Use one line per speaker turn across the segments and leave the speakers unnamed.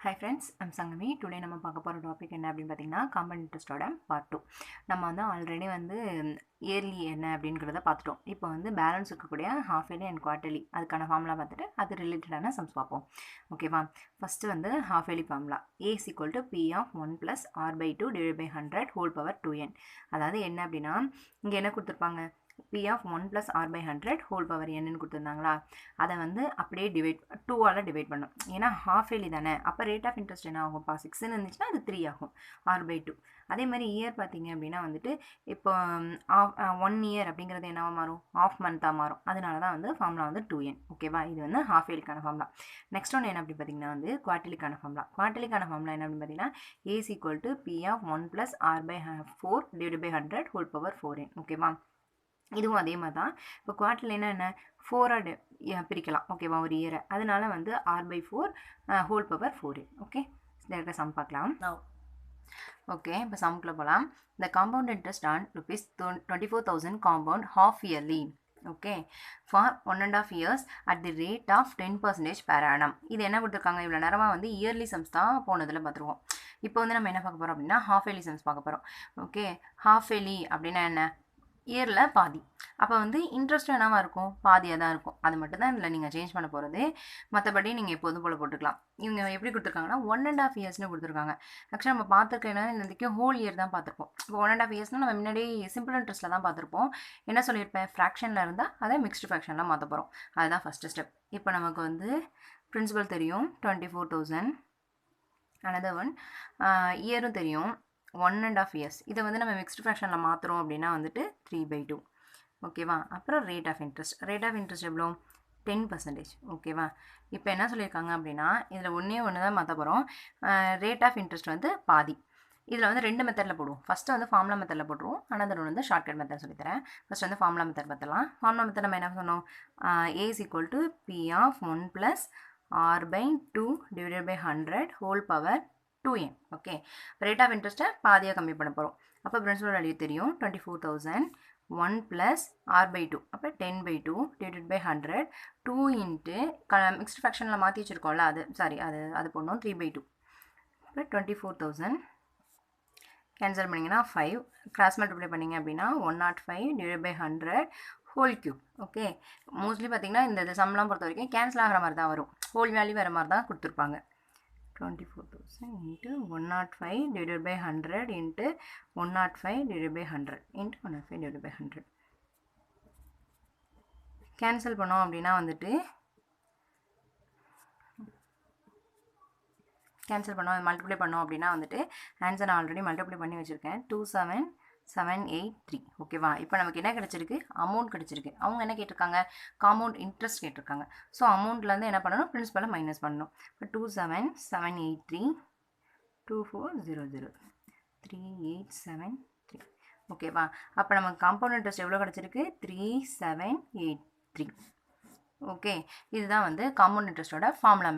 Hi friends, I'm Sangami. Today நம்ம பார்க்க போகிற டாபிக் என்ன அப்படின்னு பார்த்தீங்கன்னா காம்பவுண்ட் இன்ட்ரெஸ்ட்டோட பார்ட் 2. நம்ம வந்து ஆல்ரெடி இயர்லி என்ன அப்படிங்கிறத பார்த்துட்டோம். இப்போ பேலன்ஸ் இருக்கக்கூடிய ஹாஃப் இயர்லி அண்ட் குவார்ட்டர்லி அதுக்கான ஃபார்முலா பார்த்துட்டு அது ரிலேட்டடான சம்ஸ் பார்ப்போம். ஓகேவா? First half yearly formula A is equal to P of 1 plus R by 2 divided by 100 whole power 2n. அதாவது என்ன அப்படின்னா இங்கே என்ன கொடுத்துருப்பாங்க, P of 1 plus R by 100 whole power n கொடுத்துருந்தாங்களா, அதை அப்படியே டிவைட் 2ஆல் டிவைட் பண்ணும். ஏன்னா ஹாஃப் இயர்லி தானே, அப்போ ரேட் ஆஃப் இன்ட்ரெஸ்ட் என்ன ஆகும்ப்பா 6ன்னு இருந்துச்சுன்னா அது 3 ஆகும், R by 2. அதே மாதிரி இயர் பார்த்தீங்க அப்படின்னா இப்போ 1 இயர் அப்படிங்கிறது என்னவா மாறும், ஆஃப் மந்த்தாக மாறும். அதனால தான் ஃபார்முலா 2n. ஓகேவா? இது ஹாஃப் இயர்லிக்கான ஃபார்முலா. நெக்ஸ்ட் ஒன்று என்ன அப்படி பார்த்தீங்கன்னா குவார்ட்டர்லிக்கான ஃபார்முலா. குவார்ட்டர்லிக்கான ஃபார்முலா என்ன அப்படின்னு பார்த்தீங்கன்னா A is equal to P of 1 plus R by 4 divided by 100 whole power 4n. ஓகேவா? இதுவும் அதே மாதிரி தான். இப்போ குவார்ட்டர்ல என்ன 4ஆக பிரிக்கலாம். ஓகேவா? ஒரு இயரை. அதனால R by 4 whole power 4. Okay, இருக்க சம் பார்க்கலாம். ஓகே, இப்போ சம்குள்ளே போகலாம். இந்த compound interest on ₹24,000 compound half yearly. Okay, for 1.5 years at the rate of 10% per annum. இது என்ன கொடுத்துருக்காங்க, இவ்வளோ நேரமாக இயர்லி சம்ஸ் தான் போனதில் பார்த்துருவோம். இப்போ நம்ம என்ன பார்க்க போகிறோம் அப்படின்னா ஹாஃப் இயர்லி சம்ஸ் பார்க்க போகிறோம். ஓகே, ஹாஃப் இயர்லி அப்படின்னா என்ன, இயரில் பாதி. அப்போ இன்ட்ரெஸ்ட்டும் என்னவா இருக்கும், பாதியாக தான் இருக்கும். அது மட்டும் தான் இதில் நீங்கள் சேஞ்ச் பண்ண போகிறது. மற்றபடி நீங்கள் எப்போதும் போல் போட்டுக்கலாம். இவங்க எப்படி கொடுத்துருக்காங்கன்னா 1.5 yearsனு கொடுத்துருக்காங்க. ஆக்சுவலாக நம்ம பார்த்துருக்கேன்னா இன்றைக்கி ஹோல் இயர் தான் பார்த்துருப்போம். இப்போ 1.5 yearsனால் நம்ம முன்னாடி சிம்பிள் இன்ட்ரெஸ்ட்டில் தான் பார்த்துருப்போம். என்ன சொல்லியிருப்பேன், ஃப்ராக்ஷனில் இருந்தால் அதை மிக்ஸ்டு ஃப்ராக்ஷனில் மாற்ற போகிறோம். அதுதான் ஃபஸ்ட்டு ஸ்டெப். இப்போ நமக்கு பிரின்சிபல் தெரியும் 24,000. அனதர் ஒன் இயரும் தெரியும் 1.5 years. இதை நம்ம மிக்ஸ்டு ஃப்ராக்ஷனில் மாற்றுறோம் அப்படின்னா 3/2. ஓகேவா? அப்புறம் ரேட் ஆஃப் இன்ட்ரெஸ்ட் எவ்வளோ, 10%. ஓகேவா? இப்போ என்ன சொல்லியிருக்காங்க அப்படின்னா இதில் ஒன்று தான் மாற்ற போகிறோம். ரேட் ஆஃப் இன்ட்ரெஸ்ட் பாதி. இதில் 2 மெத்தடில் போடுவோம். ஃபஸ்ட்டு ஃபார்முலா மெத்தடில் போட்டுருவோம். ஆனால் ஒன்று ஷார்ட்கட் மெத்தட் சொல்லித்தரேன். ஃபஸ்ட் ஃபார்முலா மெத்தட் பார்த்தலாம். ஃபார்முலா மெத்தட் நம்ம என்ன சொன்னோம், A is equal to P of 1 plus R by 2 divided by 100 whole power 2n. Okay, rate of இன்ட்ரெஸ்ட்டை பாதியாக கம்மி பண்ண போகிறோம். அப்போ பிரின்சிபல் வேல்யூ தெரியும் 24,000 1 plus R by 2, அப்போ 10/2 divided by 100 2 இன்ட்டு மிக்ஸ்டு ஃப்ராக்ஷனில் மாற்றி வச்சுருக்கோம்ல, அது போடணும் 3/2. இப்போ 24,000 கேன்சல் பண்ணிங்கன்னா 5, கிராஸ் மல்டிப்ளை பண்ணிங்க அப்படின்னா 105 divided by 100 whole cube. Okay, mostly பார்த்தீங்கன்னா இந்த சம்லாம் பொறுத்த வரைக்கும் கேன்சல் ஆகிற மாதிரி தான் வரும், ஹோல் வேல்யூ வர மாதிரி தான் கொடுத்துருப்பாங்க. 24,000 into 105 divided by 100 into 105 divided by 100 into 105 divided by 100. Cancel பண்ணோம் அப்படின்னா மல்டிப்ளை பண்ணோம் அப்படின்னா ஆன்சர் நான் ஆல்ரெடி மல்டிப்ளை பண்ணி வச்சுருக்கேன். 27783. ஓகேவா? இப்போ நமக்கு என்ன கிடச்சிருக்கு, அமௌண்ட் கிடச்சிருக்கு. அவங்க என்ன கேட்டிருக்காங்க, காம்பவுண்ட் இன்ட்ரெஸ்ட் கேட்டிருக்காங்க. ஸோ அமௌண்ட்லேருந்து என்ன பண்ணணும், பிரின்சிபலை மைனஸ் பண்ணணும். இப்போ 27783 2400 3873. ஓகேவா? அப்போ நமக்கு காம்பவுண்ட் இன்ட்ரெஸ்ட் எவ்வளோ கிடச்சிருக்கு, 3783. ஓகே, இதுதான் காம்பவுண்ட் இன்ட்ரெஸ்ட்டோட ஃபார்முலா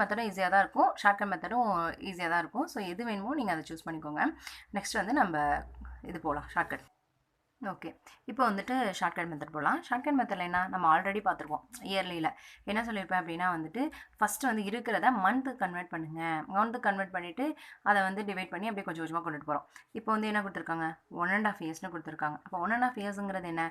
மெத்தடும் ஈஸியாக தான் இருக்கும், ஷார்ட்கட் மெத்தடும் ஈஸியாக தான் இருக்கும். ஸோ எது வேணுமோ நீங்கள் அதை சூஸ் பண்ணிக்கோங்க. நெக்ஸ்ட் நம்ம இது போகலாம் ஷார்ட்கட். ஓகே, இப்போ ஷார்ட்கட் மெத்தட் போகலாம். ஷார்ட்கட் மெத்தடில் என்ன, நம்ம ஆல்ரெடி பார்த்துருக்கோம். இயர்லியில் என்ன சொல்லியிருப்பேன் அப்படின்னா ஃபஸ்ட்டு இருக்கிறத மந்த்துக்கு கன்வெர்ட் பண்ணுங்கள். மந்த்துக்கு கன்வெர்ட் பண்ணிவிட்டு அதை டிவைட் பண்ணி அப்படியே கொஞ்சம் கொஞ்சமாக கொண்டுட்டு போகிறோம். இப்போ என்ன கொடுத்துருக்காங்க, 1.5 yearsனு கொடுத்துருக்காங்க. அப்போ 1.5 yearsங்கிறது என்ன,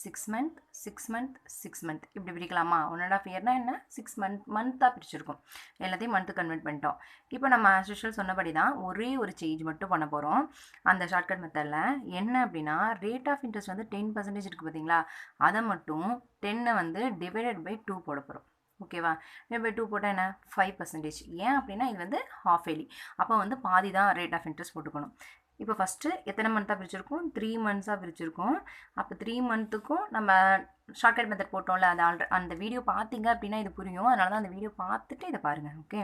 6 month 6 month 6 month இப்படி பிரிக்கலாமா? 1.5 yearனா என்ன, 6 மந்த்தாக பிரிச்சிருக்கும். எல்லாத்தையும் மந்த்து கன்வெர்ட் பண்ணிட்டோம். இப்போ நம்ம ஆஸ் யூஷுவல் சொன்னபடி தான் ஒரே ஒரு சேஞ்ச் மட்டும் பண்ண போகிறோம் அந்த ஷார்ட்கட் மெத்தடில். என்ன அப்படின்னா ரேட் ஆஃப் இன்ட்ரெஸ்ட் 10% இருக்குது பார்த்தீங்களா, அதை மட்டும் 10 டிவைடட் பை 2 போட போகிறோம். ஓகேவா? டிவைட் பை 2 போட்டால் என்ன, 5%. ஏன் அப்படின்னா இது ஹாஃப் இயர்லி, அப்போ பாதி தான் ரேட் ஆஃப் இன்ட்ரெஸ்ட் போட்டுக்கணும். இப்போ ஃபஸ்ட்டு எத்தனை மந்த்தாக பிரிச்சிருக்கோம், 3 monthsஸாக பிரிச்சிருக்கோம். அப்போ 3 monthக்கும் நம்ம ஷார்ட்கட் மெத்தட் போட்டோம்ல, அது அந்த வீடியோ பார்த்தீங்க அப்படின்னா இது புரியும். அதனால தான் அந்த வீடியோ பார்த்துட்டு இதை பாருங்கள். ஓகே,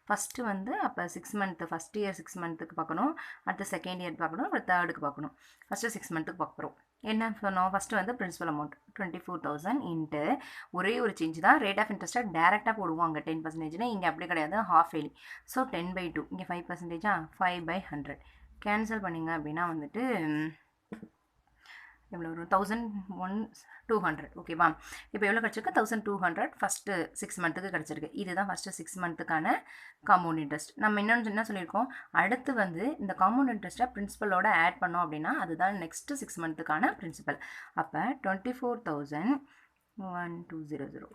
ஃபஸ்ட்டு அப்போ 6 month, ஃபஸ்ட் இயர் 6 monthக்கு பார்க்கணும், அடுத்து செகண்ட் இயர் பார்க்கணும், அப்புறம் தேர்டுக்கு பார்க்கணும். ஃபஸ்ட்டு 6 monthக்கு பார்க்க போகிறோம். என்ன சொன்னோம், ஃபஸ்ட்டு பிரின்சிபல் அமௌண்ட் 24,000 இன்ட்டு ஒரே ஒரு சேஞ்ச் தான், ரேட் ஆஃப் இன்ட்ரெஸ்ட்டை டேரெக்டாக போடுவோம் அங்கே 10%. இங்கே அப்படி கிடையாது, ஹாஃப் இயர்லி. ஸோ 10/2, இங்கே 5%, 5/100 கேன்சல் பண்ணிங்க அப்படின்னா எவ்வளோ வரும் 1200 ஓகேவா. இப்போ எவ்வளோ கிடச்சிருக்கு 1200 ஃபஸ்ட்டு 6 மந்த்துக்கு கிடச்சிருக்கு. இதுதான் ஃபஸ்ட்டு 6 மந்த்துக்கான காம்பவுண்ட் இன்ட்ரெஸ்ட். நம்ம இன்னொன்று என்ன சொல்லியிருக்கோம், அடுத்து வந்து இந்த காம்பவுண்ட் இன்ட்ரெஸ்ட்டை பிரின்சிபலோட ஆட் பண்ணோம் அப்படின்னா அதுதான் நெக்ஸ்ட்டு 6 மந்த்துக்கான பிரின்சிபல். அப்போ 24,1200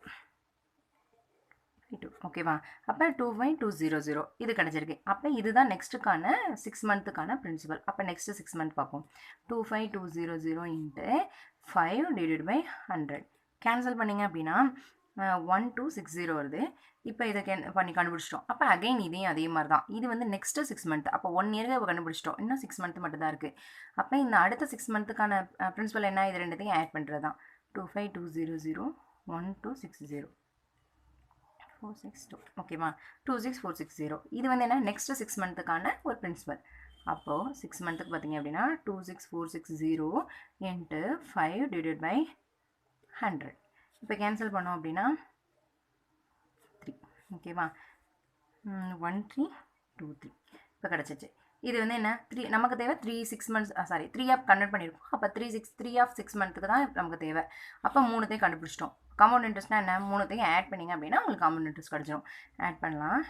ஓகேவா. அப்போ 25200 இது கிடச்சிருக்கு. அப்போ இதுதான் நெக்ஸ்ட்டுக்கான 6 மந்த்துக்கான பிரின்சிபல். அப்போ நெக்ஸ்ட்டு 6 மந்த் பார்ப்போம். 25200 இன்ட்டு 5 டிவைடட் பை 100 கேன்சல் பண்ணிங்க அப்படின்னா 1260 வருது. இப்போ இதை பண்ணி கண்டுபிடிச்சிட்டோம். அப்போ அகைன் இதையும் அதே மாதிரி தான். இது வந்து நெக்ஸ்ட்டு 6 மந்த். அப்போ 1 இயருக்கு கண்டுபிடிச்சிட்டோம். இன்னும் 6 மந்த் மட்டும் தான் இருக்குது. அப்போ இந்த அடுத்த 6 மந்த்துக்கான பிரின்சிபல் என்ன, இது ரெண்டுத்தையும் ஆட் பண்ணுறது தான். 25200 1260 462 ஓகேவா. 26460 இது வந்து என்ன, நெக்ஸ்ட்டு 6 மந்த்துக்கான ஒரு பிரின்சிபல். அப்போது 6 மந்த்துக்கு பார்த்தீங்க அப்படின்னா 26460 இன்ட்டு 5 டிவைடட் பை 100. இப்போ கேன்சல் பண்ணோம் அப்படின்னா 3 ஓகேவா. 1323 இப்போ கிடச்சிச்சு. இது வந்து என்ன, 3 நமக்கு தேவை 3 மந்த்ஸ் 3 ஆஃப் கன்வெர்ட் பண்ணியிருக்கோம். அப்போ 3 ஆஃப் 6 மந்த்துக்கு தான் நமக்கு தேவை. அப்போ 3த்தையும் கண்டுபிடிச்சிட்டோம். காம்பவுண்ட் இன்ட்ரெஸ்ட்னா என்ன, 3த்தையும் ஆட் பண்ணிங்க அப்படின்னா உங்களுக்கு காம்பவுண்ட் இன்ட்ரெஸ்ட் கிடச்சிடும். ஆட் பண்ணலாம்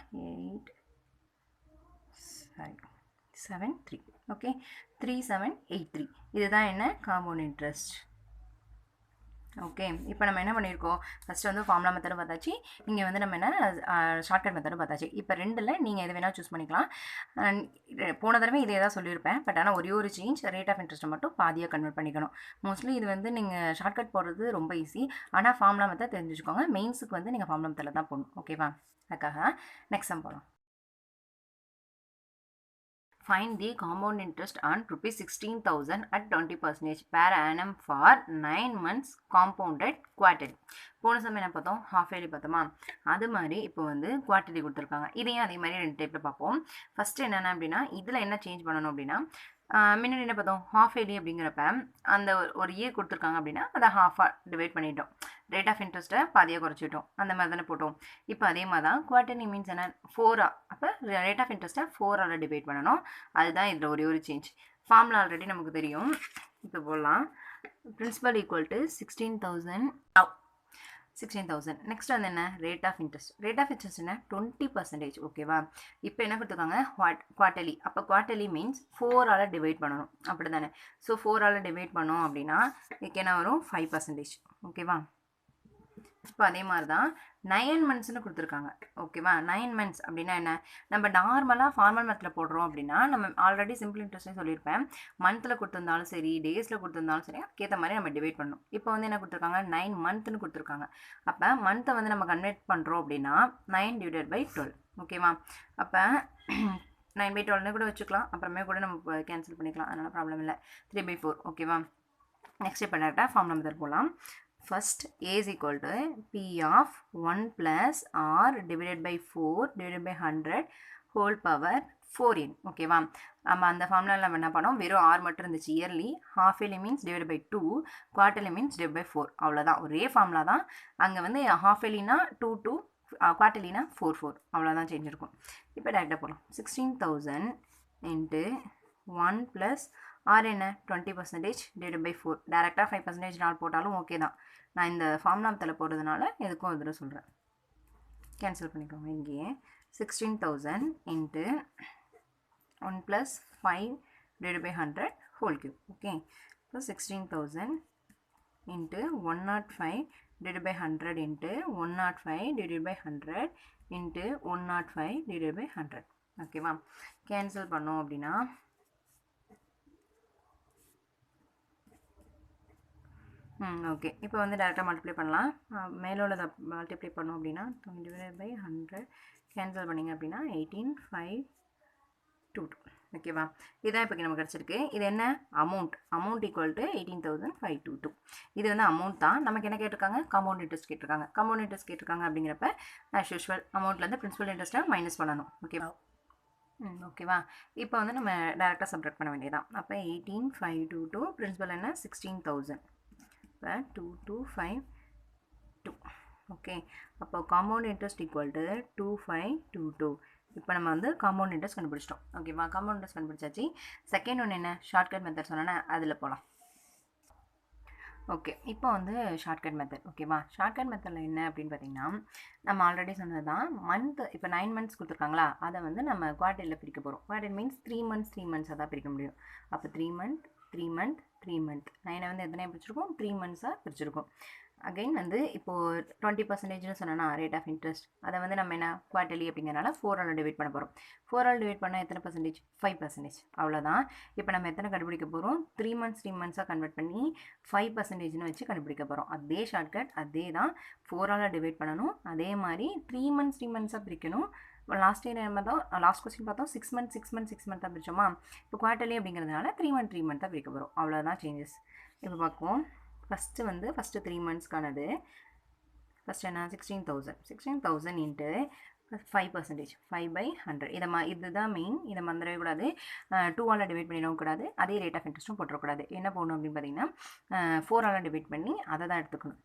73 ஓகே 3783 இதுதான் என்ன, காம்பவுண்ட் இன்ட்ரெஸ்ட். ஓகே. இப்போ நம்ம என்ன பண்ணியிருக்கோம், ஃபஸ்ட்டு வந்து ஃபார்முலா மெத்தடும் பார்த்தாச்சு, இங்கே வந்து நம்ம என்ன ஷார்ட்கட் மெத்தடும் பார்த்தாச்சு. இப்போ ரெண்டில் நீங்கள் எது வேணால் சூஸ் பண்ணிக்கலாம். போன தடவை இதே தான் சொல்லியிருப்பேன். பட் ஆனால் ஒரே ஒரு சேஞ்ச், ரேட் ஆஃப் இன்ட்ரெஸ்ட்டை மட்டும் பாதியாக கன்வெர்ட் பண்ணிக்கணும். மோஸ்ட்லி இது வந்து நீங்கள் ஷார்ட்கட் போடுறது ரொம்ப ஈஸி. ஆனால் ஃபார்முலா மெத்தட் தெரிஞ்சு வச்சுக்கோங்க. மெயின்ஸுக்கு வந்து நீங்கள் ஃபார்முலா மெத்தடில் தான் போடணும். ஓகேவா. அதுக்காக நெக்ஸ்ட் சம் போகலாம். Find the compound interest on rupees 16,000 at 20% per annum for 9 months compounded quarterly. போன சமயம் என்ன பார்த்தோம், ஹாஃப் இயர்லி பார்த்தோமா. அது மாதிரி இப்போ வந்து குவார்ட்டர்லி கொடுத்துருக்காங்க. இதையும் அதே மாதிரி 2 டைப்பில் பார்ப்போம். ஃபஸ்ட்டு என்னென்ன அப்படின்னா, இதில் என்ன சேஞ்ச் பண்ணணும் அப்படின்னா, முன்னாடி என்ன பார்த்தோம், ஹாஃப் இயர்லி அப்படிங்கிறப்ப அந்த ஒரு இயர் கொடுத்துருக்காங்க அப்படின்னா அதை ஹாஃபாக டிவைட் பண்ணிட்டோம். ரேட் ஆஃப் இன்ட்ரெஸ்ட்டை பாதியாக குறைச்சிட்டோம். அந்த மாதிரி தானே போட்டோம். இப்போ அதே மாதிரி தான் குவார்ட்டர்லி மீன்ஸ் என்ன, 4 அப்போ ரேட் ஆஃப் இன்ட்ரெஸ்ட்டை 4ஆல் டிவைட் பண்ணணும். அதுதான் இதில் ஒரே ஒரு சேஞ்ச். ஃபார்முலா ஆல்ரெடி நமக்கு தெரியும். இப்போ போடலாம். பிரின்சிபல் ஈக்குவல் டு 16,000 நெக்ஸ்ட் வந்து என்ன, rate of interest. Rate of interest என்ன, 20%. ஓகேவா. இப்போ என்ன கொடுத்துருக்காங்க, குவார்ட்டர்லி. அப்போ குவார்ட்டர்லி மீன்ஸ் 4ஆல் டிவைட் பண்ணணும். அப்படி தானே. ஸோ 4ஆல் டிவைட் பண்ணோம் அப்படின்னா இதுக்கு என்ன வரும், 5%. ஓகேவா. இப்போ அதே மாதிரி தான் 9 மந்த்ஸ்னு கொடுத்துருக்காங்க. ஓகேவா. 9 மந்த்ஸ் அப்படின்னா என்ன, நம்ம நார்மலாக ஃபார்மல் மெத்தில் போடுறோம் அப்படின்னா நம்ம ஆல்ரெடி சிம்பிள் இன்ட்ரெஸ்ட்னு சொல்லியிருப்பேன். மந்தில் கொடுத்துருந்தாலும் சரி, டேஸில் கொடுத்துருந்தாலும் சரி, அதுக்கேற்ற மாதிரி நம்ம டிவைட் பண்ணணும். இப்போ வந்து என்ன கொடுத்துருக்காங்க, 9 மந்த்னு கொடுத்துருக்காங்க. அப்போ மந்த்தை வந்து நம்ம கன்வெர்ட் பண்ணுறோம் அப்படின்னா 9 டிவைடட் பை 12. ஓகேவா. அப்போ 9 by 12 கூட வச்சுக்கலாம். அப்புறமே கூட நம்ம கேன்சல் பண்ணிக்கலாம். அதனால் ப்ராப்ளம் இல்லை. 3/4. ஓகேவா. நெக்ஸ்ட் இப்போ டேரெக்டாக ஃபார்முலா மெத்தட் போகலாம். First A is equal to P of 1 plus R divided by 4 divided by 100 whole power 4n. ஓகேவா. நம்ம அந்த ஃபார்முலாவில் நம்ம என்ன பண்ணோம், வெறும் R மட்டும் இருந்துச்சு. Yearly, half yearly means divide by 2, quarterly means divide by 4. அவ்வளோதான், ஒரே ஃபார்முலா தான். அங்கே வந்து ஹாஃப் இயர்லினா 2, குவார்ட்டர்லினா 4. அவ்வளோதான் சேஞ்ச் இருக்கும். இப்போ டேரெக்டாக போகலாம். 16,000 இன்ட்டு 1 ப்ளஸ் ஆர் என்ன 20% டிவைட் பை 4. டேரெக்டாக 5% நாள் போட்டாலும் ஓகே தான். நான் இந்த ஃபார்முலா மெத்தடில் போடுறதுனால எதுக்கும் இதில் சொல்கிறேன். கேன்சல் பண்ணிக்கோங்க. இங்கேயே 16,000 into 1 plus 5 divide by 100 whole cube. Okay. இப்போ 16,000 into 105 divide by 100 into 105 divide by 100 into 105 divide by 100. ஓகேவா. கேன்சல் பண்ணோம் அப்படின்னா ஓகே. இப்போ வந்து டேரெக்டாக மல்டிப்ளை பண்ணலாம். மேலே உள்ளதை மல்டிப்ளை பண்ணோம் அப்படின்னா 20/100 கேன்சல் பண்ணிங்க அப்படின்னா 18,522. ஓகேவா. இதுதான் இப்போ நமக்கு கிடச்சிருக்கு. இது என்ன அமௌண்ட் ஈக்குவல் டு 18,522. இது வந்து அமௌண்ட் தான். நமக்கு என்ன கேட்டிருக்காங்க, காம்பவுண்ட் இன்ட்ரெஸ்ட் கேட்டிருக்காங்க. காம்பவுண்ட் இன்ட்ரெஸ்ட் கேட்டிருக்காங்க அப்படிங்கிறப்ப ஆஸ் யூஷுவல் அமௌண்ட்லேருந்து பிரின்சிபல் இன்ட்ரெஸ்ட்டை மைனஸ் பண்ணணும். ஓகேவா. ஓகேவா. இப்போ வந்து நம்ம டேரெக்டாக சப்ட்ராக்ட் பண்ண வேண்டியதான். அப்போ 18,522 பிரின்சிபல் என்ன 16,000. 2252. ஓகே. அப்போ காம்பவுண்ட் இன்ட்ரெஸ்ட் ஈக்குவல் டு 2522. இப்போ நம்ம வந்து காம்பவுண்ட் இன்ட்ரெஸ்ட் கண்டுபிடிச்சிட்டோம். ஓகேவா. காம்பவுண்ட் இன்ட்ரெஸ்ட் கண்டுபிடிச்சாச்சு. செகண்ட் ஒன்று என்ன, ஷார்ட்கட் மெத்தட் சொன்னேன்னா அதில் போகலாம். ஓகே. இப்போ வந்து ஷார்ட்கட் மெத்தட் ஓகேவா? ஷார்ட்கட் மெத்தடில் என்ன அப்படின்னு பார்த்தீங்கன்னா, நம்ம ஆல்ரெடி சொன்னது தான். இப்போ 9 மந்த்ஸ் கொடுத்துருக்காங்களா, அதை வந்து நம்ம குவார்ட்டரியில் பிரிக்க போகிறோம். குவார்ட்டர் மீன்ஸ் 3 மந்த்ஸ் 3 மந்த்ஸாக தான் பிரிக்க முடியும். அப்போ 3 மந்த் 3 மந்த் 3 மந்த் 9 வந்து எத்தனை பிரிச்சிருக்கோம்? 3 மந்த்ஸாக பிரிச்சிருக்கோம். அகைன் வந்து இப்போது 20%ன்னு சொன்னோன்னா ரேட் ஆஃப் இன்ட்ரெஸ்ட், அதை வந்து நம்ம என்ன குவார்ட்டர்லி அப்படிங்கிறனால 4ஆல் டிவைட் பண்ண போகிறோம். 4ஆல் டிவைட் பண்ணால் எத்தனை பர்சன்டேஜ்? 5%. அவ்வளோதான். இப்போ நம்ம எத்தனை கண்டுபிடிக்க போகிறோம்? 3 மந்த்ஸ் 3 மந்த்ஸாக கன்வெர்ட் பண்ணி 5%ன்னு வச்சு கண்டுபிடிக்க போகிறோம். அதே ஷார்ட்கட் அதே தான். 4ஆல் டிவைட் பண்ணணும். அதே மாதிரி 3 மந்த்ஸ் 3 மந்த்ஸாக பிரிக்கணும். லாஸ்ட் இயர் நம்ம தான் லாஸ்ட் கொஸ்டின் பார்த்தோம் 6 மந்த் 6 மந்த் 6 மந்த்தாக பிரிச்சோமா. இப்போ குவார்ட்டர்லி அப்படிங்கிறதுனால 3 மந்த் 3 மந்த்தாக பிரிக்க போகிறோம். அவ்வளோதான் சேஞ்சஸ். இப்போ பார்க்குவோம். ஃபஸ்ட்டு 3 மந்த்ஸ்க்கானது. ஃபஸ்ட் என்ன? 16,000 இன்ட்டு 5%, 5/100. இதுதான் மெயின். இதை மறந்துடவே கூடாது. 2ஆல் டிவைட் பண்ணிடவும் கூடாது. அதே ரேட் ஆஃப் இன்ட்ரெஸ்ட்டும் போட்டுறக்கூடாது. என்ன போடணும் அப்படின்னு பார்த்தீங்கன்னா 4ஆல் டிவைட் பண்ணி அதை தான் எடுத்துக்கணும்.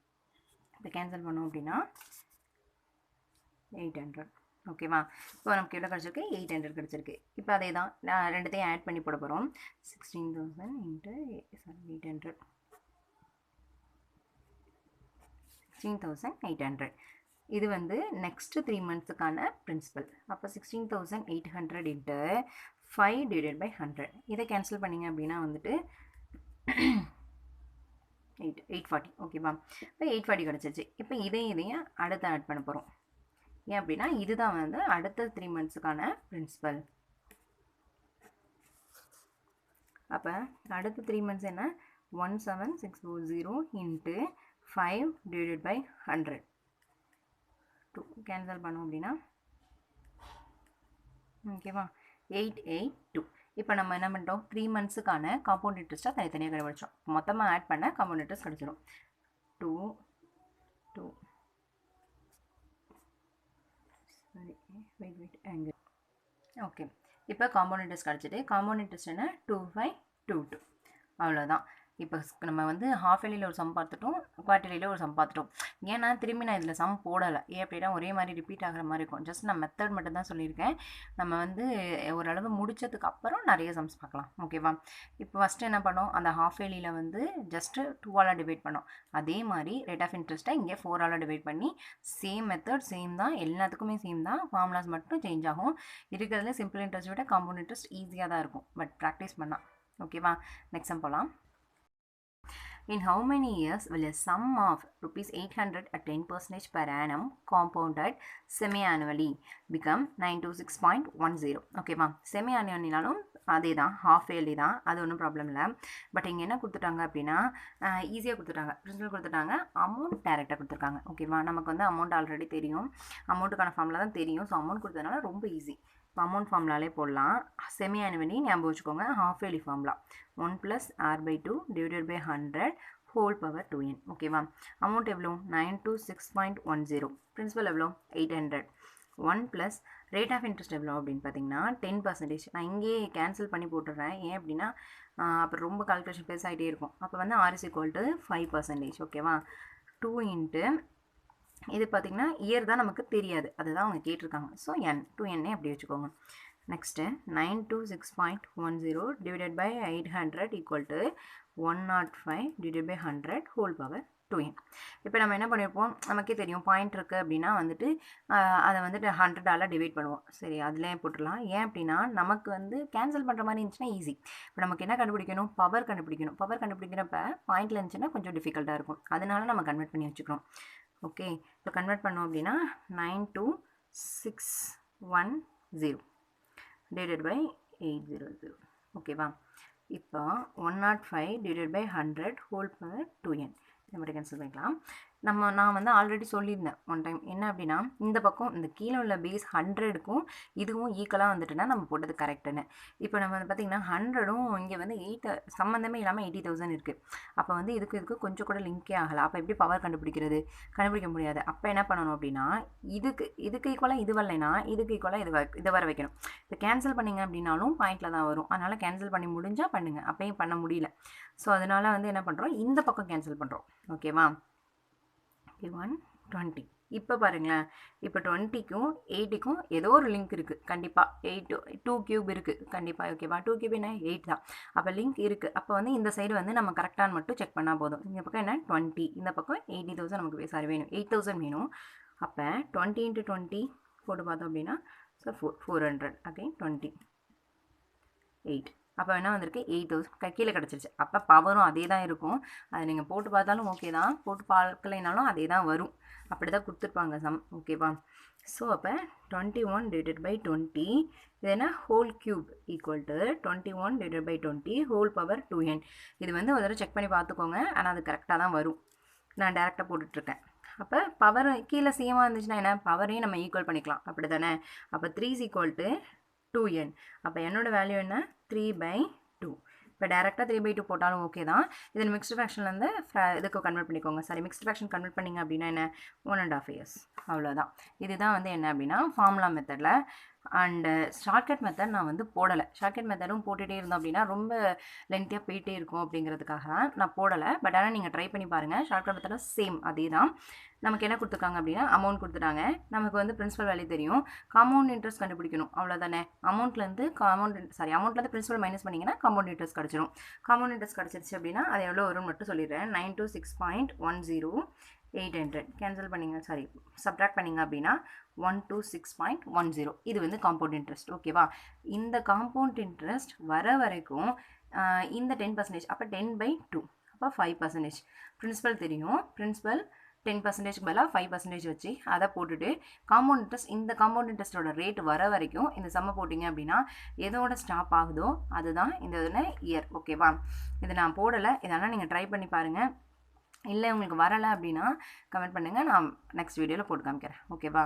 இப்போ கேன்சல் பண்ணோம் அப்படின்னா 800. ஓகேவா? இப்போ நமக்கு எவ்வளோ கிடச்சிருக்கு? 800 கிடச்சிருக்கு. இப்போ அதே தான் ரெண்டுத்தையும் ஆட் பண்ணி போட போகிறோம். 16,000 இன்ட்டு 800, 16,800. இது வந்து நெக்ஸ்ட்டு 3 மந்த்ஸுக்கான பிரின்சிபல். அப்போ 16,800 இன்ட்டு 5 டிவைடட் பை 100. இதை கேன்சல் பண்ணிங்க அப்படின்னா வந்துட்டு 840. ஓகேவா? இப்போ 840 கிடச்சிருச்சு. இப்போ இதையும் அடுத்து ஆட் பண்ண போகிறோம். ஏன் அப்படின்னா இதுதான் வந்து அடுத்த 3 மந்த்ஸுக்கான பிரின்சிபல். அப்போ அடுத்த 3 மந்த்ஸ் என்ன? 17640 இன்ட்டு 5 டிவைடட் பை 100. கேன்சல் பண்ணோம் அப்படின்னா ஓகேவா 882. இப்போ நம்ம என்ன பண்ணிட்டோம்? 3 மந்த்ஸுக்கான காம்பவுண்ட் இன்ட்ரெஸ்ட்டாக தனித்தனியாக கண்டுபிடிச்சோம். மொத்தமாக ஆட் பண்ண காம்பவுண்ட் இன்ட்ரெஸ்ட் கிடச்சிடும். 2 2 சரி வெயிட் அங்கே. ஓகே. இப்போ காம்பவுண்ட் இன்ட்ரெஸ்ட் கிடச்சிட்டு காம்பவுண்ட் இன்ட்ரெஸ்ட் என்ன? 2522. அவ்வளோதான். இப்போ நம்ம வந்து ஹாஃப் இயர்லியில் ஒரு சம் பார்த்துட்டோம், குவார்ட்டர்லியில் ஒரு சம் பார்த்துட்டோம். ஏன்னா திரும்பி நான் இதில் சம் போடலை. ஏன் அப்படின்னா ஒரே மாதிரி ரிப்பீட் ஆகிற மாதிரி இருக்கும். ஜஸ்ட் நான் மெத்தட் மட்டும் தான் சொல்லியிருக்கேன். நம்ம வந்து ஓரளவு முடித்ததுக்கு அப்புறம் நிறைய சம்ஸ் பார்க்கலாம். ஓகேவா? இப்போ ஃபஸ்ட்டு என்ன பண்ணோம்? அந்த ஹாஃப் இயர்லியில் வந்து ஜஸ்ட்டு 2ஆல் டிவைட் பண்ணோம். அதே மாதிரி ரேட் ஆஃப் இன்ட்ரெஸ்ட்டை இங்கே 4ஆல் டிவைட் பண்ணி சேம் மெத்தட் சேம் தான், எல்லாத்துக்குமே சேம் தான். ஃபார்முலாஸ் மட்டும் சேஞ்ச் ஆகும். இருக்கிறதுல சிம்பிள் இன்ட்ரெஸ்ட் விட காம்பவுண்ட் இன்ட்ரெஸ்ட் ஈஸியாக தான் இருக்கும், பட் ப்ராக்டிஸ் பண்ணால். ஓகேவா? நெக்ஸ்ட் சம் போகலாம். In how many years will a sum of rupees 800 at 10% per annum compounded semi-annually become 926.10? ஓகேவா? செமி ஆனுவல்னாலும் அதே தான், ஹாஃப் இயர்லி தான், அது ஒன்றும் ப்ராப்ளம் இல்லை. பட் இங்கே என்ன கொடுத்துட்டாங்க அப்படின்னா ஈஸியாக கொடுத்துட்டாங்க. பிரின்சிபல் கொடுத்துட்டாங்க, அமௌண்ட் டேரெக்டாக கொடுத்துருக்காங்க. ஓகேவா? நமக்கு வந்து அமௌண்ட் ஆல்ரெடி தெரியும், அமௌண்ட்டுக்கான ஃபார்முலா தான் தெரியும். ஸோ அமௌண்ட் கொடுத்ததுனால ரொம்ப ஈஸி. இப்போ அமௌண்ட் ஃபார்முலாலே போடலாம். செமி ஆனுவலி ஞாபகம் வச்சுக்கோங்க. Half yearly formula 1 + r/2 divided by 100 whole power 2n. ஓகேவா? அமௌண்ட் எவ்வளோ? 926.10. பிரின்சிபல் எவ்வளோ? 800. 1 + ரேட் ஆஃப் இன்ட்ரெஸ்ட் எவ்வளோ அப்படின்னு பார்த்தீங்கன்னா 10%. நான் இங்கேயே கேன்சல் பண்ணி போட்டுடுறேன். ஏன் அப்படின்னா அப்புறம் ரொம்ப கால்குலேஷன் பெருசாகிட்டே இருக்கும். அப்போ வந்து r = 5%. ஓகேவா? 2 இன்ட்டு இது பார்த்திங்கன்னா இயர் தான் நமக்கு தெரியாது, அதுதான் அவங்க கேட்டிருக்காங்க. ஸோ 2n அப்படி வச்சுக்கோங்க. Next 926.10 divided by 800 = 105 divided by 100 whole power 2n. இப்போ நம்ம என்ன பண்ணியிருப்போம்? நமக்கே தெரியும் பாயிண்ட் இருக்குது அப்படின்னா வந்துட்டு அதை வந்துட்டு 100ஆல் டிவைட் பண்ணுவோம். சரி, அதிலே போட்டுடலாம். ஏன் அப்படின்னா நமக்கு வந்து கேன்சல் பண்ணுற மாதிரி இருந்துச்சுன்னா ஈஸி. இப்போ நமக்கு என்ன கண்டுபிடிக்கணும்? பவர் கண்டுபிடிக்கணும். பவர் கண்டுபிடிக்கிறப்ப பாயிண்டில் இருந்துச்சுன்னா கொஞ்சம் டிஃபிகல்ட்டாக இருக்கும். அதனால நம்ம கன்வெர்ட் பண்ணி வச்சுக்கிறோம். ஓகே. இப்போ கன்வெர்ட் பண்ணோம் அப்படின்னா 92610 டிவைடட் பை 800. ஓகேவா? இப்போ 105 divided by 100 whole power 2n. இதை மட்டும் கேன்சல் பண்ணிக்கலாம். நான் வந்து ஆல்ரெடி சொல்லியிருந்தேன் ஒன் டைம். என்ன அப்படின்னா இந்த பக்கம் இந்த கீழே உள்ள பேஸ் 100க்கும் இதுவும் ஈக்குவலாக வந்துட்டுனா நம்ம போட்டது கரெக்டுன்னு. இப்போ நம்ம வந்து பார்த்திங்கன்னா 100ம் இங்கே வந்து 8 சம்மந்தமே இல்லாமல் 80,000 இருக்குது. அப்போ வந்து இதுக்கு கொஞ்சம் கூட லிங்கே ஆகலை. அப்போ எப்படி பவர் கண்டுபிடிக்க முடியாது. அப்போ என்ன பண்ணணும் அப்படின்னா இதுக்கு ஈக்குவலாக இது வரலைன்னா இதுக்கு ஈக்குவலாக இதை வர வைக்கணும். இப்போ கேன்சல் பண்ணிங்க அப்படின்னாலும் பாயிண்டில் தான் வரும். அதனால் கேன்சல் பண்ணி முடிஞ்சால் பண்ணுங்கள். அப்போயும் பண்ண முடியல. ஸோ அதனால் வந்து என்ன பண்ணுறோம்? இந்த பக்கம் கேன்சல் பண்ணுறோம். ஓகேவா? 120. இப்போ பாருங்களேன், இப்போ 20க்கும் 80க்கும் ஏதோ ஒரு லிங்க் இருக்குது கண்டிப்பாக. 2 கியூப் இருக்குது கண்டிப்பாக. ஓகேவா, 2 கியூப் என்ன 8 தான். அப்போ லிங்க் இருக்குது. அப்போ வந்து இந்த சைடு வந்து நம்ம கரெக்டாக மட்டும் செக் பண்ணால் போதும். இந்த பக்கம் என்ன 20, இந்த பக்கம் 80,000 நமக்கு சாரி வேணும், 8,000 வேணும். அப்போ 20 × 20 போட்டு பார்த்தோம் அப்படின்னா ஸோ 400 அகைன் 20 8. அப்போ என்ன வந்திருக்கு 8,000 கீழே கிடச்சிருச்சு. அப்போ பவரும் அதே தான் இருக்கும். அதை நீங்கள் போட்டு பார்த்தாலும் ஓகே தான், போட்டு பார்க்கலைனாலும் அதே தான் வரும். அப்படி தான் கொடுத்துருப்பாங்க சம். ஓகேவா, ஸோ அப்போ 21 divided by 20 இது என்ன whole cube equal to 21 divided by 20 whole power 2n. இது வந்து ஒரு தடவை செக் பண்ணி பார்த்துக்கோங்க, ஆனால் அது கரெக்டாக தான் வரும். நான் டேரெக்டாக போட்டுட்ருக்கேன். அப்போ பவர் கீழே சேமாக இருந்துச்சுன்னா என்ன பவரையும் நம்ம ஈக்குவல் பண்ணிக்கலாம், அப்படி தானே. அப்போ 3 is equal to 2n. அப்போ என்னோட வேல்யூ என்ன 3/2. இப்போ டேரெக்டாக 3/2 போட்டாலும் ஓகே தான். இதில் மிக்ஸ்டு ஃப்ராக்ஷன்லேருந்து இதுக்கு கன்வெர்ட் பண்ணிக்கோங்க. சாரி, மிக்ஸ்டு ஃப்ராக்ஷன் கன்வெர்ட் பண்ணிங்க அப்படின்னா என்ன 1.5 years அவ்வளோதான். இதுதான் வந்து என்ன அப்படின்னா ஃபார்முலா மெத்தடில். அண்டு ஷார்ட்கட் மெத்தட் நான் வந்து போடலை. ஷார்ட்கட் மெத்தடும் போட்டுகிட்டே இருந்தோம் அப்படின்னா ரொம்ப லென்த்தியாக போயிட்டே இருக்கும் அப்படிங்கிறதுக்காக தான் நான் போடலை. பட் ஆனால் நீங்கள் ட்ரை பண்ணி பாருங்கள். ஷார்ட்கட் மெத்தடும் சேம் அதே தான். நமக்கு என்ன கொடுத்துருக்காங்க அப்படின்னா அமௌண்ட் கொடுத்துட்டாங்க. நமக்கு வந்து பிரின்சிபல் வேல்யூ தெரியும், காம்பவுண்ட் இன்ட்ரெஸ்ட் கண்டுபிடிக்கணும், அவ்வளோதானே. அமௌண்ட்லேருந்து அமௌண்ட்லேருந்து பிரின்சிபல் மைனஸ் பண்ணிங்கன்னா காம்பவுண்ட் இன்ட்ரெஸ்ட் கிடச்சிடும். காம்பவுண்ட் இன்ட்ரெஸ்ட் கிடச்சிருச்சு அப்படின்னா அது எவ்வளோ வரும்னு மட்டும் சொல்லிடுறேன். 926.10 800 கேன்சல் பண்ணிங்க, சாரி சப்ட்ராக்ட் பண்ணிங்க அப்படின்னா 126.10. இது வந்து காம்பவுண்ட் இன்ட்ரெஸ்ட். ஓகேவா, இந்த காம்பவுண்ட் இன்ட்ரெஸ்ட் வர வரைக்கும் இந்த 10%, அப்போ 10/2, அப்போ 5%. பிரின்சிபல் தெரியும், பிரின்சிபல் 10% பதிலாக 5% வச்சு அதை போட்டுட்டு காம்பவுண்ட் இன்ட்ரெஸ்ட், இந்த காம்பவுண்ட் இன்ட்ரெஸ்ட்டோட ரேட் வர வரைக்கும் இந்த சம்மை போட்டிங்க அப்படின்னா எதோட ஸ்டாப் ஆகுதோ அதுதான் இந்த இதில் இயர். ஓகேவா, இதை நான் போடலை, இதெல்லாம் நீங்கள் ட்ரை பண்ணி பாருங்கள். இல்லை உங்களுக்கு வரலை அப்படின்னா கமெண்ட் பண்ணுங்கள், நான் நெக்ஸ்ட் வீடியோவில் போட்டு காமிக்கிறேன். ஓகேவா,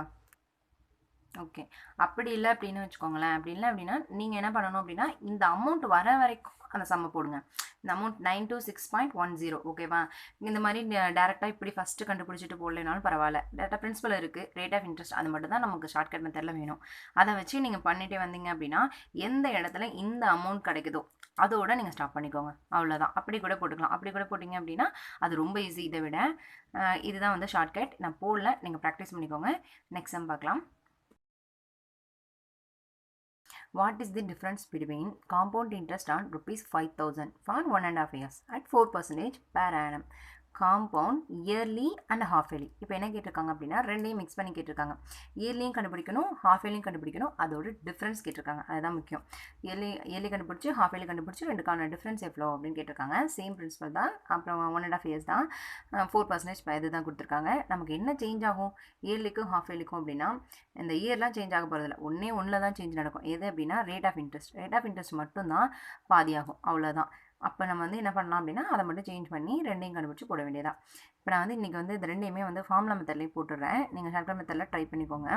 ஓகே. அப்படி இல்லை அப்படின்னு வச்சுக்கோங்களேன். அப்படி இல்லை அப்படின்னா நீங்கள் என்ன பண்ணணும் அப்படின்னா இந்த அமௌண்ட் வர வரைக்கும் அந்த சம்மை போடுங்க. இந்த அமௌண்ட் 926.10. ஓகேவா, இந்த மாதிரி டேரெக்டாக இப்படி ஃபஸ்ட்டு கண்டுபிடிச்சிட்டு போடலைனாலும் பரவாயில்ல. டேரெக்டாக பிரின்சிபல் இருக்குது, ரேட் ஆஃப் இன்ட்ரெஸ்ட், அது மட்டும் தான் நமக்கு ஷார்ட்கட் மெத்தடில் வேணும். அதை வச்சு நீங்கள் பண்ணிகிட்டே வந்தீங்க அப்படின்னா எந்த இடத்துல இந்த அமௌண்ட் கிடைக்குதோ அதோட நீங்கள் ஸ்டாப் பண்ணிக்கோங்க, அவ்வளோதான். அப்படி கூட போட்டுக்கலாம். அப்படி கூட போட்டிங்க அப்படின்னா அது ரொம்ப ஈஸி. இதை விட இதுதான் வந்து ஷார்ட்கட். நான் போடல, நீங்கள் ப்ராக்டிஸ் பண்ணிக்கோங்க. நெக்ஸ்ட் சம் பார்க்கலாம். What is the difference between compound interest on ₹5,000 for 1.5 years at 4% per annum? Compound yearly and half yearly. இப்போ என்ன கேட்டிருக்காங்க அப்படின்னா ரெண்டையும் மிக்ஸ் பண்ணி கேட்டிருக்காங்க. இயர்லியும் கண்டுபிடிக்கணும், ஹாஃப் இயர்லியும் கண்டுபிடிக்கணும். அதோட டிஃப்ரென்ஸ் கேட்டிருக்காங்க, அதுதான் முக்கியம். இயர்லி கண்டுபிடிச்சி ஹாஃப் இயர்லி கண்டுபிடிச்சி ரெண்டுக்கான டிஃப்ரென்ஸ் எவ்வளோ அப்படின்னு கேட்டிருக்காங்க. சேம் பிரின்சிபல் தான். அப்புறம் 1.5 years தான், 4% இது தான் கொடுத்துருக்காங்க. நமக்கு என்ன சேஞ்ச் ஆகும் இயர்லிக்கும் ஹாஃப் இயர்லிக்கும் அப்படின்னா இந்த இயர்லாம் சேஞ்ச் ஆக போகிறதில்ல, ஒன்றில் தான் சேஞ்ச் நடக்கும். எது அப்படின்னா rate of interest. Rate of interest மட்டும்தான் பாதியாகும், அவ்வளோதான். அப்போ நம்ம வந்து என்ன பண்ணலாம் அப்படின்னா அதை மட்டும் சேஞ்ச் பண்ணி ரெண்டையும் கண்டுபிடிச்சி போட வேண்டியதான். இப்போ நான் வந்து இன்றைக்கி வந்து இது ரெண்டையுமே வந்து ஃபார்முலா மெத்தட்லேயே போட்டுடுறேன். நீங்கள் ஷார்ட்கட் மெத்தடில் ட்ரை பண்ணிக்கோங்க.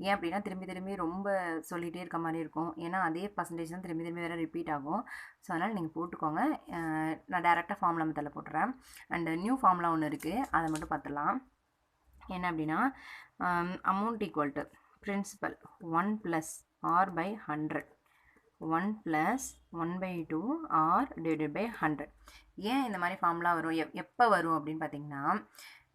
ஏன் அப்படின்னா திரும்பி ரொம்ப சொல்லிகிட்டே இருக்க மாதிரி இருக்கும். ஏன்னா அதே பர்சன்டேஜ் தான் திரும்பி வேறு ரிப்பீட் ஆகும். ஸோ அதனால் நீங்கள் போட்டுக்கோங்க. நான் டேரெக்டாக ஃபார்முலா மெத்தடில் போட்டுறேன். அண்ட் நியூ ஃபார்முலா ஒன்று இருக்குது, அதை மட்டும் பார்த்துடலாம். என்ன அப்படின்னா amount equal to principal 1 + r/100 1 + 1/2 r divided by 100. ஏன் இந்த மாதிரி ஃபார்முலா வரும், எப்போ வரும் அப்படின்னு பார்த்தீங்கன்னா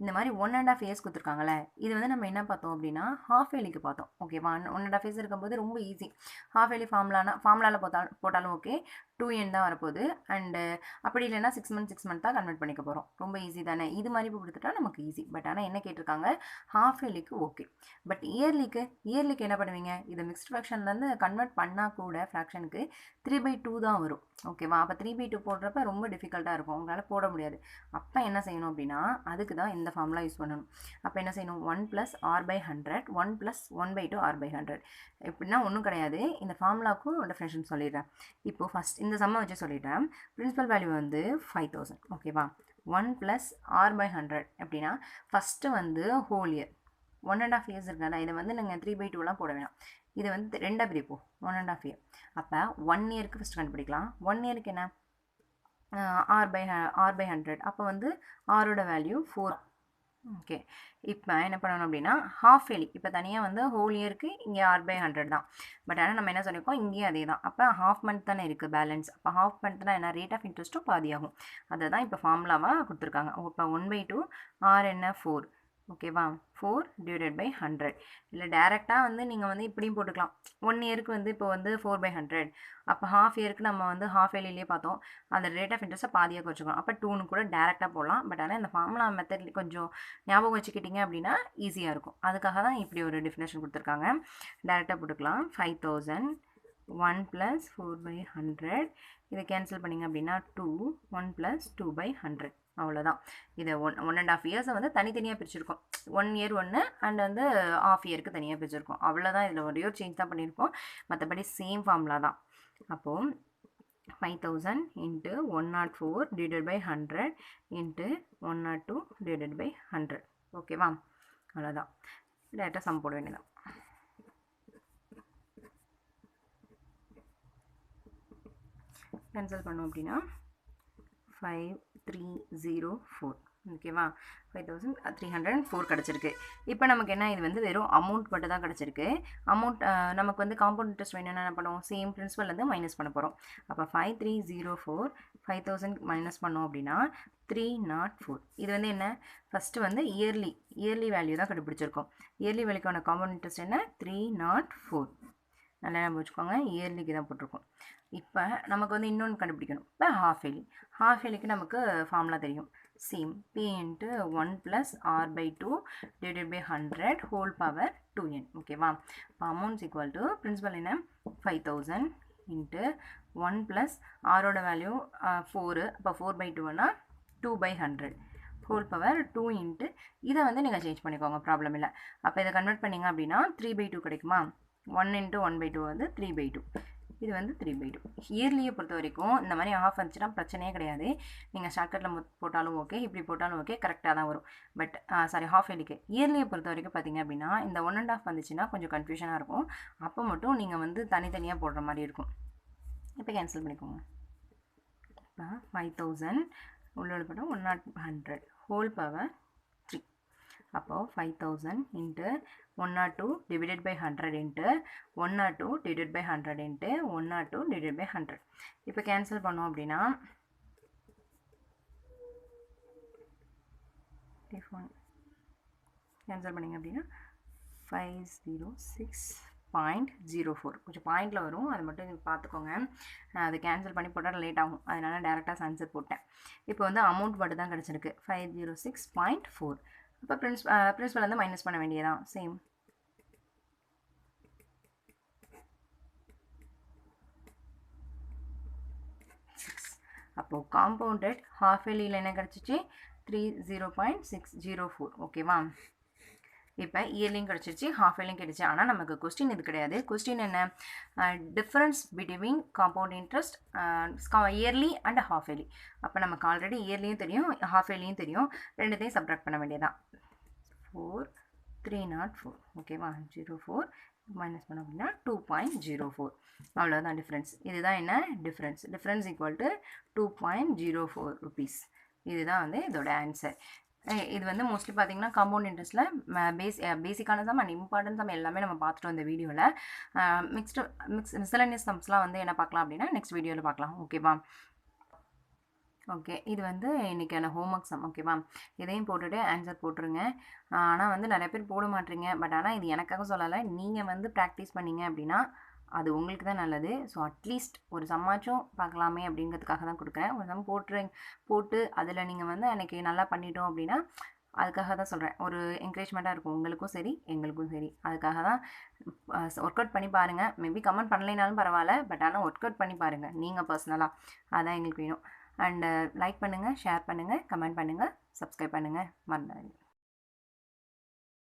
இந்த மாதிரி 1.5 years கொடுத்துருக்காங்களே, இது வந்து நம்ம என்ன பார்த்தோம் அப்படின்னா ஹாஃப் இயர்லிக்கு பார்த்தோம். ஓகேவா, 1.5 years இருக்கும்போது ரொம்ப ஈஸி. ஹாஃப் இயர்லி ஃபார்முலாவில் போட்டாலும் ஓகே, 2n தான் வரப்போகுது. அண்டு அப்படி இல்லைன்னா 6 months தான் கன்வெர்ட் பண்ணிக்க போகிறோம். ரொம்ப ஈஸி தானே. இது மாதிரி கொடுத்துட்டா நமக்கு ஈஸி. பட் ஆனால் என்ன கேட்டிருக்காங்க ஹாஃப் இயர்லிக்கு ஓகே. பட் இயர்லிக்கு என்ன பண்ணுவீங்க, இது மிக்ஸ்ட் ஃப்ராக்ஷன்லேருந்து கன்வெர்ட் பண்ணால் கூட ஃப்ராக்ஷனுக்கு 3/2 தான் வரும். ஓகேவா, அப்போ 3/2 போடுறப்ப ரொம்ப டிஃபிகல்ட்டாக இருக்கும், உங்களால் போட முடியாது. அப்போ என்ன செய்யணும் அப்படின்னா அதுக்கு தான் இந்த ஃபார்முலா யூஸ் பண்ணணும். அப்போ என்ன செய்யணும் 1 + r/100 1 + 1/2 r/100. எப்படின்னா ஒன்றும் கிடையாது, இந்த ஃபார்முலாவுக்கும் டெஃபினேஷன் சொல்லிடுறேன். இப்போது ஃபஸ்ட் இந்த சம்மை வச்சு சொல்லிடுறேன். பிரின்சிபல் வேல்யூ வந்து 5,000. ஓகேவா, 1 + r/100 எப்படின்னா ஃபஸ்ட்டு வந்து ஹோல் இயர் 1.5 years இருக்குல்ல, இதை வந்து நீங்கள் 3/2லாம் போட வேணாம். இதை வந்து 2ஆக பிரிப்போம், 1.5 year. அப்போ 1 yearக்கு ஃபஸ்ட் கண்டுபிடிக்கலாம். 1 yearக்கு என்ன r/100. அப்போ வந்து ஆரோட வேல்யூ 4. ஓகே, இப்போ என்ன பண்ணணும் அப்படின்னா ஹாஃப் இயர்லி, இப்போ தனியாக வந்து ஹோல் இயருக்கு இங்கே r/100 தான். பட் ஆனால் நம்ம என்ன சொல்லியிருக்கோம் இங்கேயும் அதே தான். அப்போ ஹாஃப் மந்த் தானே இருக்குது பேலன்ஸ். அப்போ ஹாஃப் மந்த்னா என்ன ரேட் ஆஃப் இன்ட்ரெஸ்ட்டும் பாதியாகும். அதை தான் இப்போ ஃபார்முலாவாக கொடுத்துருக்காங்க. இப்போ 1/2 r என்ன 4 ஓகேவா 4/100 இல்லை டேரெக்டாக வந்து நீங்கள் வந்து இப்படியும் போட்டுக்கலாம். 1 இயருக்கு வந்து இப்போ வந்து 4/100. அப்போ ஹாஃப் இயருக்கு நம்ம வந்து ஹாஃப் இயர்லியே பார்த்தோம் அந்த ரேட் ஆஃப் இன்ட்ரெஸ்ட்டை பாதியாக குறைச்சிக்கணும். அப்போ 2ன்னு கூட டேரெக்டாக போடலாம். பட் ஆனால் இந்த ஃபார்முலா மெத்தட் கொஞ்சம் ஞாபகம் வச்சுக்கிட்டிங்க அப்படின்னா ஈஸியாக இருக்கும். அதுக்காக தான் இப்படி ஒரு டெஃபினேஷன் கொடுத்துருக்காங்க. டேரெக்டாக போட்டுக்கலாம். 5000 1 + 4/100. இதை கேன்சல் பண்ணிங்க அப்படின்னா 2 1 + 2/100. அவ்வளோதான். இதை 1.5 இயர்ஸை வந்து தனித்தனியாக பிரிச்சுருக்கோம். 1 இயர் ஒன்று அண்ட் வந்து ஹாஃப் இயருக்கு தனியாக பிரிச்சுருக்கோம். அவ்வளோதான். இதில் ஒரே ஒரு சேஞ்ச் தான் பண்ணியிருக்கோம். மற்றபடி சேம் ஃபார்முலா தான். அப்போது 5000 × 104/100 × 102/100. ஓகேவா? அவ்வளோதான். டேரெக்டாக சம் போட வேண்டியதான். கேன்சல் பண்ணோம் அப்படின்னா 5304. ஓகேவா? 5304 கிடச்சிருக்கு. இப்போ நமக்கு என்ன, இது வந்து வெறும் அமௌண்ட் மட்டும் தான் கிடச்சிருக்கு. அமௌண்ட் நமக்கு வந்து காம்பவுண்ட் இன்ட்ரெஸ்ட் வேணும், என்ன பண்ணுவோம், சேம் பிரின்சிபல்லேருந்து மைனஸ் பண்ண போகிறோம். அப்போ 5304 5000 மைனஸ் பண்ணோம் அப்படின்னா 304. இது வந்து என்ன, ஃபஸ்ட்டு வந்து இயர்லி வேல்யூ தான் கண்டுபிடிச்சிருக்கோம். இயர்லி வேல்யூக்கான காம்பவுண்ட் இன்ட்ரெஸ்ட் என்ன, 304. நல்லா ஞாபகம் வச்சுக்கோங்க, இயர்லிக்கு தான் போட்டிருக்கோம். இப்போ நமக்கு வந்து இன்னொன்று கண்டுபிடிக்கணும். இப்போ ஹாஃப் இயர்லிக்கு நமக்கு ஃபார்முலா தெரியும். Same P × 1 + R/2 / 100 whole power 2n. ஓகேவா? இப்போ அமௌண்ட்ஸ் ஈக்குவல் டு பிரின்சிபல் என்ன, 5000 × 1 + ஆரோட வேல்யூ 4. அப்போ 4/2னா 2/100 whole power 2 × இதை வந்து நீங்கள் சேஞ்ச் பண்ணிக்கோங்க, ப்ராப்ளம் இல்லை. அப்போ இதை கன்வெர்ட் பண்ணிங்க அப்படின்னா 3/2 கிடைக்குமா? 1 × 1/2 வந்து 3/2. இது வந்து 3/2. இயர்லியை பொறுத்த வரைக்கும் இந்த மாதிரி ஆஃப் வந்துச்சுன்னா பிரச்சனையே கிடையாது. நீங்கள் ஷார்ட்கட்டில் போட்டாலும் ஓகே, இப்படி போட்டாலும் ஓகே, கரெக்டாக தான் வரும். பட் ஹாஃப் இயர்லிக்கு இயர்லியை பொறுத்த வரைக்கும் பார்த்தீங்க அப்படின்னா இந்த 1.5 வந்துச்சுன்னா கொஞ்சம் கன்ஃபியூஷனாக இருக்கும். அப்போ மட்டும் நீங்கள் வந்து தனித்தனியாக போடுற மாதிரி இருக்கும். இப்போ கேன்சல் பண்ணிக்கோங்க. இப்போ 5000 உள்ள போட்டால் 100 whole power 3. அப்போது 5000 × 102/100 × 102/100 × 102/100. இப்போ கேன்சல் பண்ணோம் அப்படின்னா கேன்சல் பண்ணிங்க அப்படின்னா 506.04. கொஞ்சம் பாயிண்டில் வரும், அது மட்டும் நீங்கள் பார்த்துக்கோங்க. அது கேன்சல் பண்ணி போட்டால் லேட் ஆகும், அதனால் டேரெக்டாக ஆன்சர் போட்டேன். இப்போ வந்து அமௌண்ட் மட்டும் தான் கிடச்சிருக்கு 506.4. இப்போ பிரின்சிபல் வந்து மைனஸ் பண்ண வேண்டியதான். சேம் அப்போது காம்பவுண்டட் ஹாஃப் இயர்லியில் என்ன கிடச்சிச்சு, 30.604. ஓகேவா? இப்போ இயர்லியும் கிடச்சிருச்சு, ஹாஃப் இயர்லியும் கிடச்சி. ஆனால் நமக்கு கொஸ்டின் இது கிடையாது. கொஸ்டின் என்ன, difference between compound interest yearly and half yearly. அப்போ நமக்கு ஆல்ரெடி இயர்லியும் தெரியும், ஹாஃப் இயர்லியும் தெரியும். ரெண்டுத்தையும் சப்ட்ராக்ட் பண்ண வேண்டியதான். 304. ஓகேவா? 04 மைனஸ் பண்ண அப்படின்னா 2.04. அவ்வளோதான் டிஃப்ரென்ஸ். இதுதான் என்ன, டிஃப்ரென்ஸ் ஈக்குவல் டு 2.04 rupees. இதுதான் வந்து இதோட ஆன்சர். இது வந்து மோஸ்ட்லி பார்த்தீங்கன்னா காம்பவுண்ட் இன்ட்ரெஸ்ட்டில் பேசிக்கான சம் அண்ட் இம்பார்ட்டன்ட் சம் எல்லாமே நம்ம பார்த்துட்டோம் இந்த வீடியோவில். மிஸ்செலேனியஸ் சம்ஸ்லாம் வந்து என்ன பார்க்கலாம் அப்படின்னா நெக்ஸ்ட் வீடியோவில் பார்க்கலாம். ஓகேவா? ஓகே, இது வந்து இன்றைக்கான ஹோம்ஒர்க் சம். ஓகேவா? இதையும் போட்டுட்டு ஆன்சர் போட்டுருங்க. ஆனால் வந்து நிறைய பேர் போட மாட்டீங்க. பட் ஆனால் இது எனக்காக சொல்லலை, நீங்கள் வந்து ப்ராக்டிஸ் பண்ணிங்க அப்படின்னா அது உங்களுக்கு தான் நல்லது. ஸோ அட்லீஸ்ட் ஒரு சம்மாச்சும் பார்க்கலாமே அப்படிங்கிறதுக்காக தான் கொடுக்குறேன். ஒரு சம் போட்டு அதில் நீங்கள் வந்து அன்றைக்கி நல்லா பண்ணிட்டோம் அப்படின்னா அதுக்காக தான் சொல்கிறேன். ஒரு என்கரேஜ்மெண்ட்டாக இருக்கும் உங்களுக்கும் சரி எங்களுக்கும் சரி. அதுக்காக தான் ஒர்க் அவுட் பண்ணி பாருங்கள். மேபி கமெண்ட் பண்ணலைனாலும் பரவாயில்ல, பட் ஆனால் ஒர்க் அவுட் பண்ணி பாருங்கள் நீங்கள் பர்சனலாக. அதான் எங்களுக்கு வேணும். அண்டு லைக் பண்ணுங்கள், ஷேர் பண்ணுங்கள், கமெண்ட் பண்ணுங்கள், சப்ஸ்கிரைப் பண்ணுங்கள், மறந்துடாதீங்க.